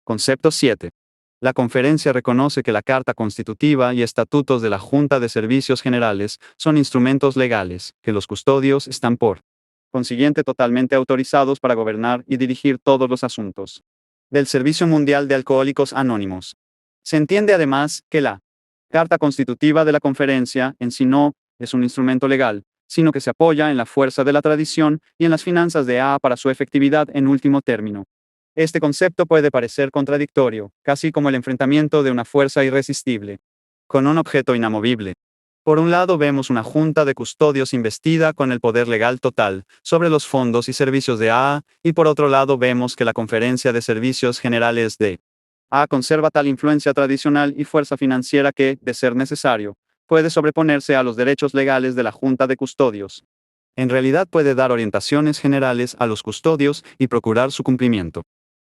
Concepto 7. La conferencia reconoce que la Carta Constitutiva y estatutos de la Junta de Servicios Generales son instrumentos legales, que los custodios están por consiguiente totalmente autorizados para gobernar y dirigir todos los asuntos del Servicio Mundial de Alcohólicos Anónimos. Se entiende además que la Carta Constitutiva de la Conferencia en sí no es un instrumento legal, sino que se apoya en la fuerza de la tradición y en las finanzas de AA para su efectividad en último término. Este concepto puede parecer contradictorio, casi como el enfrentamiento de una fuerza irresistible con un objeto inamovible. Por un lado vemos una junta de custodios investida con el poder legal total sobre los fondos y servicios de AA, y por otro lado vemos que la Conferencia de Servicios Generales de AA conserva tal influencia tradicional y fuerza financiera que, de ser necesario, puede sobreponerse a los derechos legales de la Junta de Custodios. En realidad puede dar orientaciones generales a los custodios y procurar su cumplimiento.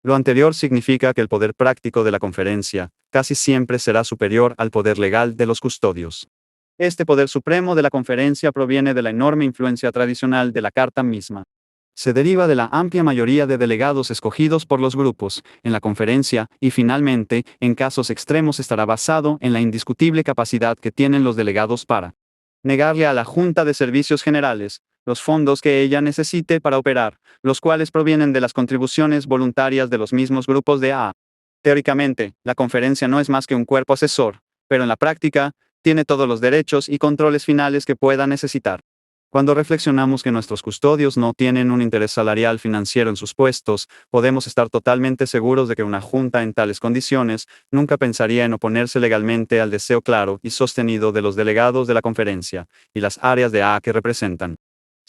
Lo anterior significa que el poder práctico de la conferencia casi siempre será superior al poder legal de los custodios. Este poder supremo de la conferencia proviene de la enorme influencia tradicional de la Carta misma. Se deriva de la amplia mayoría de delegados escogidos por los grupos en la conferencia y finalmente, en casos extremos estará basado en la indiscutible capacidad que tienen los delegados para negarle a la Junta de Servicios Generales los fondos que ella necesite para operar, los cuales provienen de las contribuciones voluntarias de los mismos grupos de AA. Teóricamente, la conferencia no es más que un cuerpo asesor, pero en la práctica, tiene todos los derechos y controles finales que pueda necesitar. Cuando reflexionamos que nuestros custodios no tienen un interés salarial financiero en sus puestos, podemos estar totalmente seguros de que una junta en tales condiciones nunca pensaría en oponerse legalmente al deseo claro y sostenido de los delegados de la conferencia y las áreas de AA que representan.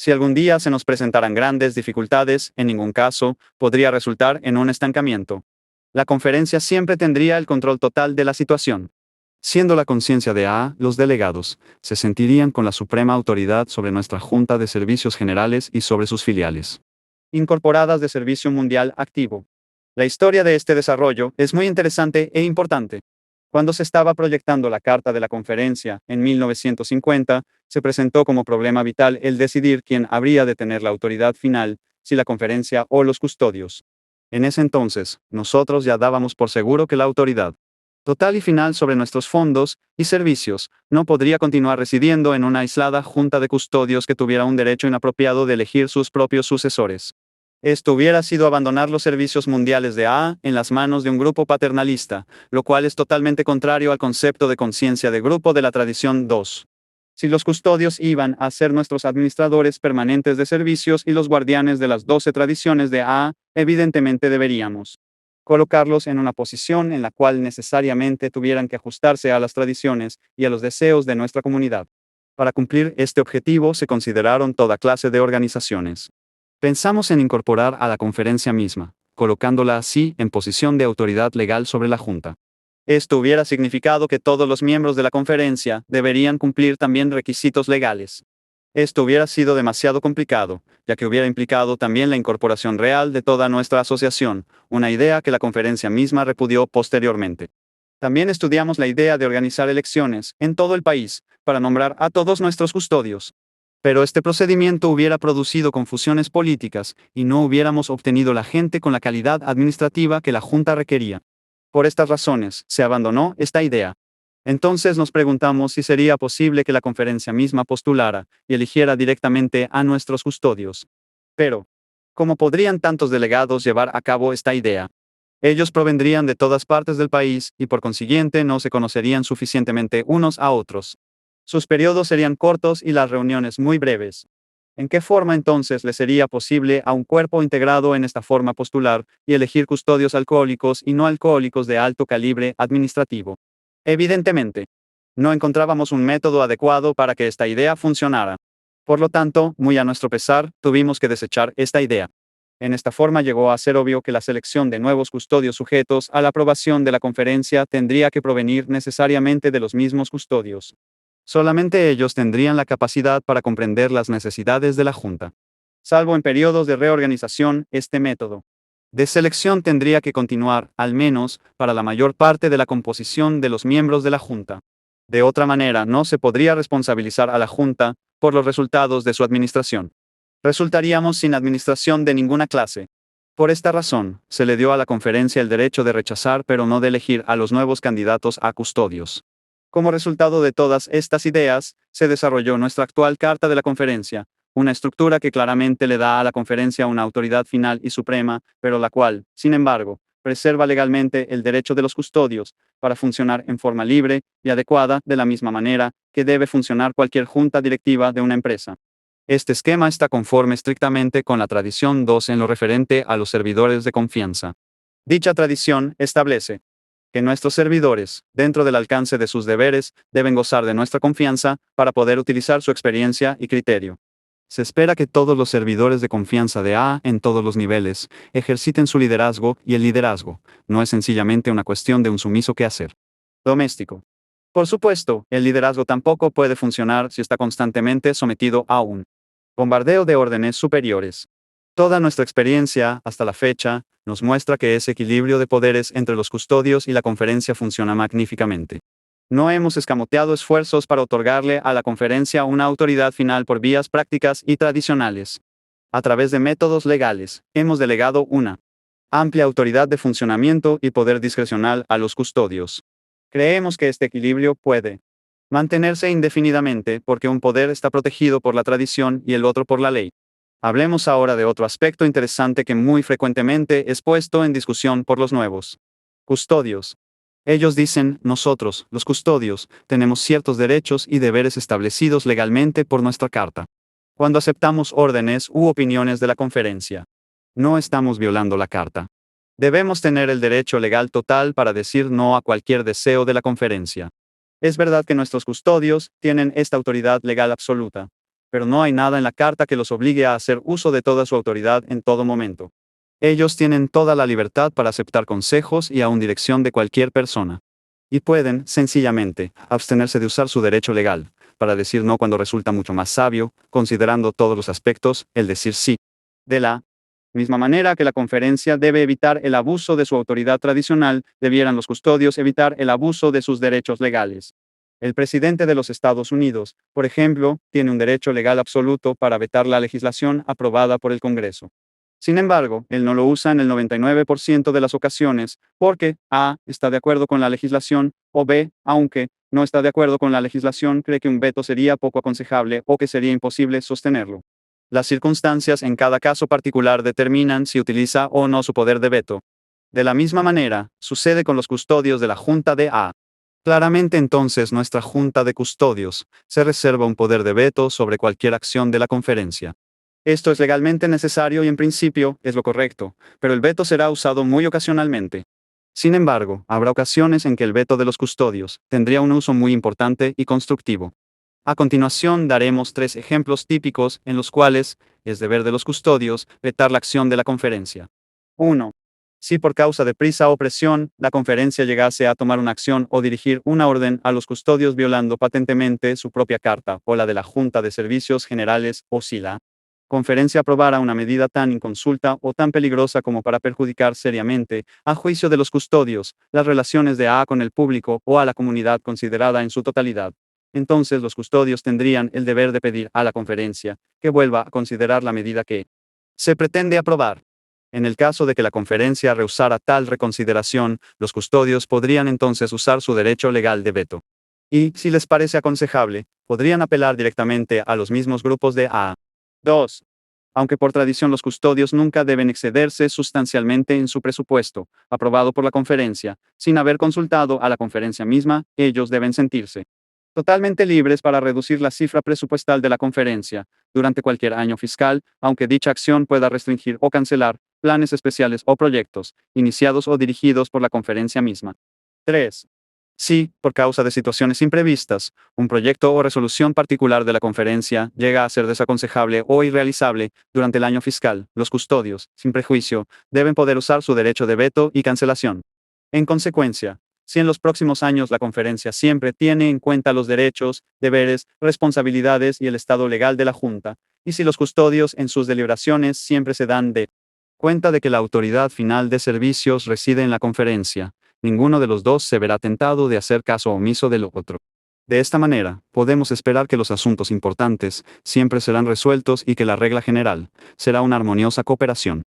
Si algún día se nos presentaran grandes dificultades, en ningún caso podría resultar en un estancamiento. La conferencia siempre tendría el control total de la situación. Siendo la conciencia de AA, los delegados se sentirían con la suprema autoridad sobre nuestra Junta de Servicios Generales y sobre sus filiales incorporadas de Servicio Mundial Activo. La historia de este desarrollo es muy interesante e importante. Cuando se estaba proyectando la Carta de la Conferencia, en 1950, se presentó como problema vital el decidir quién habría de tener la autoridad final, si la Conferencia o los custodios. En ese entonces, nosotros ya dábamos por seguro que la autoridad total y final sobre nuestros fondos y servicios no podría continuar residiendo en una aislada junta de custodios que tuviera un derecho inapropiado de elegir sus propios sucesores. Esto hubiera sido abandonar los servicios mundiales de AA en las manos de un grupo paternalista, lo cual es totalmente contrario al concepto de conciencia de grupo de la tradición 2. Si los custodios iban a ser nuestros administradores permanentes de servicios y los guardianes de las 12 tradiciones de AA, evidentemente deberíamos colocarlos en una posición en la cual necesariamente tuvieran que ajustarse a las tradiciones y a los deseos de nuestra comunidad. Para cumplir este objetivo se consideraron toda clase de organizaciones. Pensamos en incorporar a la conferencia misma, colocándola así en posición de autoridad legal sobre la Junta. Esto hubiera significado que todos los miembros de la conferencia deberían cumplir también requisitos legales. Esto hubiera sido demasiado complicado, ya que hubiera implicado también la incorporación real de toda nuestra asociación, una idea que la conferencia misma repudió posteriormente. También estudiamos la idea de organizar elecciones en todo el país, para nombrar a todos nuestros custodios. Pero este procedimiento hubiera producido confusiones políticas, y no hubiéramos obtenido la gente con la calidad administrativa que la Junta requería. Por estas razones, se abandonó esta idea. Entonces nos preguntamos si sería posible que la conferencia misma postulara y eligiera directamente a nuestros custodios. Pero, ¿cómo podrían tantos delegados llevar a cabo esta idea? Ellos provendrían de todas partes del país y por consiguiente no se conocerían suficientemente unos a otros. Sus periodos serían cortos y las reuniones muy breves. ¿En qué forma entonces le sería posible a un cuerpo integrado en esta forma postular y elegir custodios alcohólicos y no alcohólicos de alto calibre administrativo? Evidentemente, no encontrábamos un método adecuado para que esta idea funcionara. Por lo tanto, muy a nuestro pesar, tuvimos que desechar esta idea. En esta forma llegó a ser obvio que la selección de nuevos custodios sujetos a la aprobación de la conferencia tendría que provenir necesariamente de los mismos custodios. Solamente ellos tendrían la capacidad para comprender las necesidades de la Junta. Salvo en periodos de reorganización, este método de selección tendría que continuar, al menos, para la mayor parte de la composición de los miembros de la Junta. De otra manera, no se podría responsabilizar a la Junta por los resultados de su administración. Resultaríamos sin administración de ninguna clase. Por esta razón, se le dio a la conferencia el derecho de rechazar pero no de elegir a los nuevos candidatos a custodios. Como resultado de todas estas ideas, se desarrolló nuestra actual Carta de la Conferencia, una estructura que claramente le da a la conferencia una autoridad final y suprema, pero la cual, sin embargo, preserva legalmente el derecho de los custodios para funcionar en forma libre y adecuada de la misma manera que debe funcionar cualquier junta directiva de una empresa. Este esquema está conforme estrictamente con la tradición 2 en lo referente a los servidores de confianza. Dicha tradición establece que nuestros servidores, dentro del alcance de sus deberes, deben gozar de nuestra confianza para poder utilizar su experiencia y criterio. Se espera que todos los servidores de confianza de A en todos los niveles ejerciten su liderazgo y el liderazgo no es sencillamente una cuestión de un sumiso quehacer doméstico. Por supuesto, el liderazgo tampoco puede funcionar si está constantemente sometido a un bombardeo de órdenes superiores. Toda nuestra experiencia, hasta la fecha, nos muestra que ese equilibrio de poderes entre los custodios y la conferencia funciona magníficamente. No hemos escamoteado esfuerzos para otorgarle a la conferencia una autoridad final por vías prácticas y tradicionales. A través de métodos legales, hemos delegado una amplia autoridad de funcionamiento y poder discrecional a los custodios. Creemos que este equilibrio puede mantenerse indefinidamente porque un poder está protegido por la tradición y el otro por la ley. Hablemos ahora de otro aspecto interesante que muy frecuentemente es puesto en discusión por los nuevos custodios. Ellos dicen, nosotros, los custodios, tenemos ciertos derechos y deberes establecidos legalmente por nuestra carta. Cuando aceptamos órdenes u opiniones de la conferencia, no estamos violando la carta. Debemos tener el derecho legal total para decir no a cualquier deseo de la conferencia. Es verdad que nuestros custodios tienen esta autoridad legal absoluta, pero no hay nada en la carta que los obligue a hacer uso de toda su autoridad en todo momento. Ellos tienen toda la libertad para aceptar consejos y aún dirección de cualquier persona. Y pueden, sencillamente, abstenerse de usar su derecho legal, para decir no cuando resulta mucho más sabio, considerando todos los aspectos, el decir sí. De la misma manera que la conferencia debe evitar el abuso de su autoridad tradicional, debieran los custodios evitar el abuso de sus derechos legales. El presidente de los Estados Unidos, por ejemplo, tiene un derecho legal absoluto para vetar la legislación aprobada por el Congreso. Sin embargo, él no lo usa en el 99% de las ocasiones, porque A. está de acuerdo con la legislación, o B. aunque no está de acuerdo con la legislación, cree que un veto sería poco aconsejable o que sería imposible sostenerlo. Las circunstancias en cada caso particular determinan si utiliza o no su poder de veto. De la misma manera, sucede con los custodios de la Junta de A. Claramente entonces nuestra Junta de Custodios se reserva un poder de veto sobre cualquier acción de la conferencia. Esto es legalmente necesario y en principio es lo correcto, pero el veto será usado muy ocasionalmente. Sin embargo, habrá ocasiones en que el veto de los custodios tendría un uso muy importante y constructivo. A continuación daremos 3 ejemplos típicos en los cuales es deber de los custodios vetar la acción de la conferencia. 1. Si por causa de prisa o presión, la conferencia llegase a tomar una acción o dirigir una orden a los custodios violando patentemente su propia carta o la de la Junta de Servicios Generales o si la conferencia aprobara una medida tan inconsulta o tan peligrosa como para perjudicar seriamente, a juicio de los custodios, las relaciones de A con el público o a la comunidad considerada en su totalidad. Entonces los custodios tendrían el deber de pedir a la conferencia que vuelva a considerar la medida que se pretende aprobar. En el caso de que la conferencia rehusara tal reconsideración, los custodios podrían entonces usar su derecho legal de veto. Y, si les parece aconsejable, podrían apelar directamente a los mismos grupos de A. 2. Aunque por tradición los custodios nunca deben excederse sustancialmente en su presupuesto, aprobado por la conferencia, sin haber consultado a la conferencia misma, ellos deben sentirse totalmente libres para reducir la cifra presupuestal de la conferencia, durante cualquier año fiscal, aunque dicha acción pueda restringir o cancelar planes especiales o proyectos, iniciados o dirigidos por la conferencia misma. 3. Si, por causa de situaciones imprevistas, un proyecto o resolución particular de la conferencia llega a ser desaconsejable o irrealizable durante el año fiscal, los custodios, sin prejuicio, deben poder usar su derecho de veto y cancelación. En consecuencia, si en los próximos años la conferencia siempre tiene en cuenta los derechos, deberes, responsabilidades y el estado legal de la Junta, y si los custodios en sus deliberaciones siempre se dan de cuenta de que la autoridad final de servicios reside en la conferencia, ninguno de los dos se verá tentado de hacer caso omiso del otro. De esta manera, podemos esperar que los asuntos importantes siempre serán resueltos y que la regla general será una armoniosa cooperación.